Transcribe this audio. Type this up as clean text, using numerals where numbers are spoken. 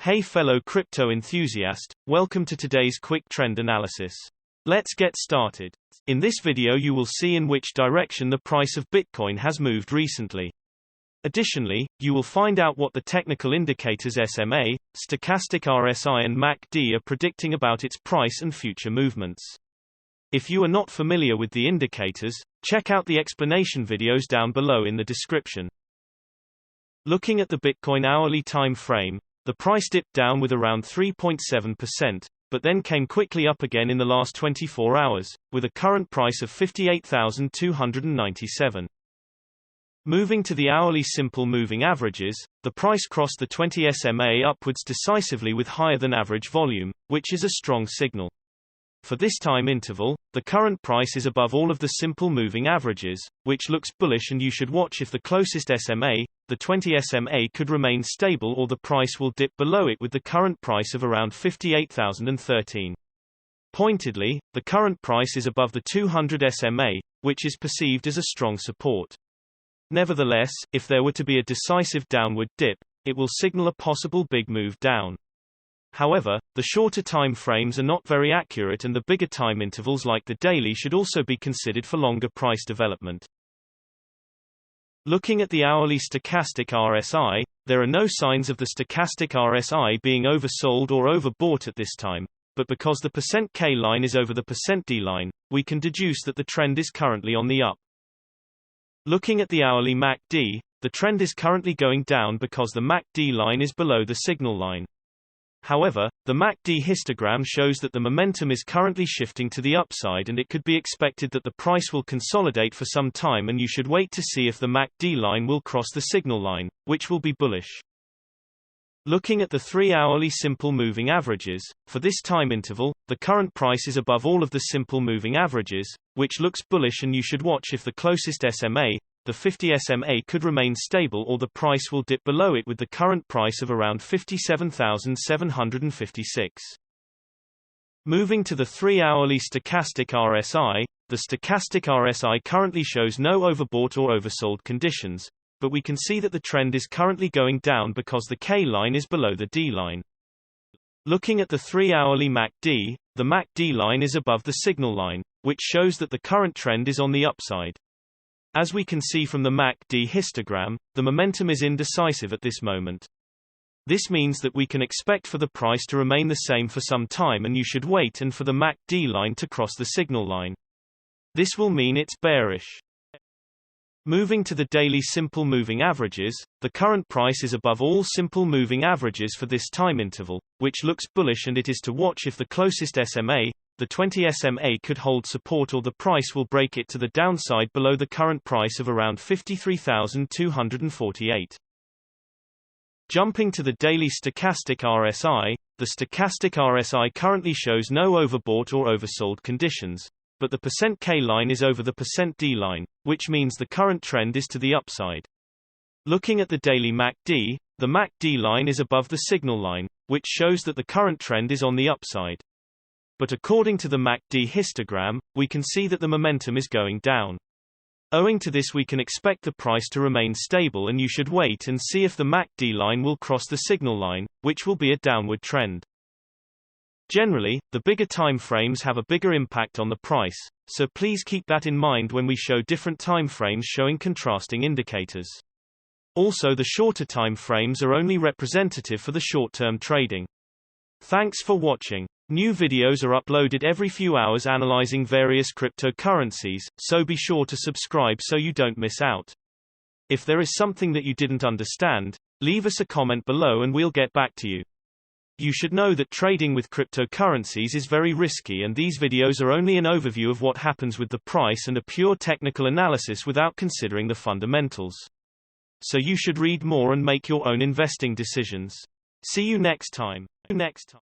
Hey fellow crypto enthusiast, welcome to today's quick trend analysis. Let's get started. In this video you will see in which direction the price of Bitcoin has moved recently. Additionally, you will find out what the technical indicators SMA, Stochastic RSI and MACD are predicting about its price and future movements. If you are not familiar with the indicators, check out the explanation videos down below in the description. Looking at the Bitcoin hourly time frame, the price dipped down with around 3.7%, but then came quickly up again in the last 24 hours, with a current price of 58,297. Moving to the hourly simple moving averages, the price crossed the 20 SMA upwards decisively with higher than average volume, which is a strong signal. For this time interval, the current price is above all of the simple moving averages, which looks bullish, and you should watch if the closest SMA, the 20 SMA, could remain stable or the price will dip below it with the current price of around 58,013. Pointedly, the current price is above the 200 SMA, which is perceived as a strong support. Nevertheless, if there were to be a decisive downward dip, it will signal a possible big move down. However, the shorter time frames are not very accurate, and the bigger time intervals like the daily should also be considered for longer price development. Looking at the hourly stochastic RSI, there are no signs of the stochastic RSI being oversold or overbought at this time, but because the %K line is over the %D line, we can deduce that the trend is currently on the up. Looking at the hourly MACD, the trend is currently going down because the MACD line is below the signal line. However, the MACD histogram shows that the momentum is currently shifting to the upside, and it could be expected that the price will consolidate for some time, and you should wait to see if the MACD line will cross the signal line, which will be bullish. Looking at the 3-hourly simple moving averages, for this time interval, the current price is above all of the simple moving averages, which looks bullish, and you should watch if the closest SMA, the 50 SMA, could remain stable or the price will dip below it with the current price of around 57,756. Moving to the 3-hourly stochastic RSI, the stochastic RSI currently shows no overbought or oversold conditions, but we can see that the trend is currently going down because the K line is below the D line. Looking at the 3-hourly MACD, the MACD line is above the signal line, which shows that the current trend is on the upside. As we can see from the MACD histogram, the momentum is indecisive at this moment. This means that we can expect for the price to remain the same for some time, and you should wait and for the MACD line to cross the signal line. This will mean it's bearish. Moving to the daily simple moving averages, the current price is above all simple moving averages for this time interval, which looks bullish, and it is to watch if the closest SMA, the 20 SMA, could hold support or the price will break it to the downside below the current price of around 53,248. Jumping to the daily stochastic RSI, the stochastic RSI currently shows no overbought or oversold conditions, but the %K line is over the %D line, which means the current trend is to the upside. Looking at the daily MACD, the MACD line is above the signal line, which shows that the current trend is on the upside. But according to the MACD histogram, we can see that the momentum is going down. Owing to this, we can expect the price to remain stable, and you should wait and see if the MACD line will cross the signal line, which will be a downward trend. Generally, the bigger time frames have a bigger impact on the price, so please keep that in mind when we show different time frames showing contrasting indicators. Also, the shorter time frames are only representative for the short-term trading. Thanks for watching. New videos are uploaded every few hours analyzing various cryptocurrencies, so be sure to subscribe so you don't miss out. If there is something that you didn't understand, leave us a comment below and we'll get back to you. You should know that trading with cryptocurrencies is very risky, and these videos are only an overview of what happens with the price and a pure technical analysis without considering the fundamentals. So you should read more and make your own investing decisions. See you next time.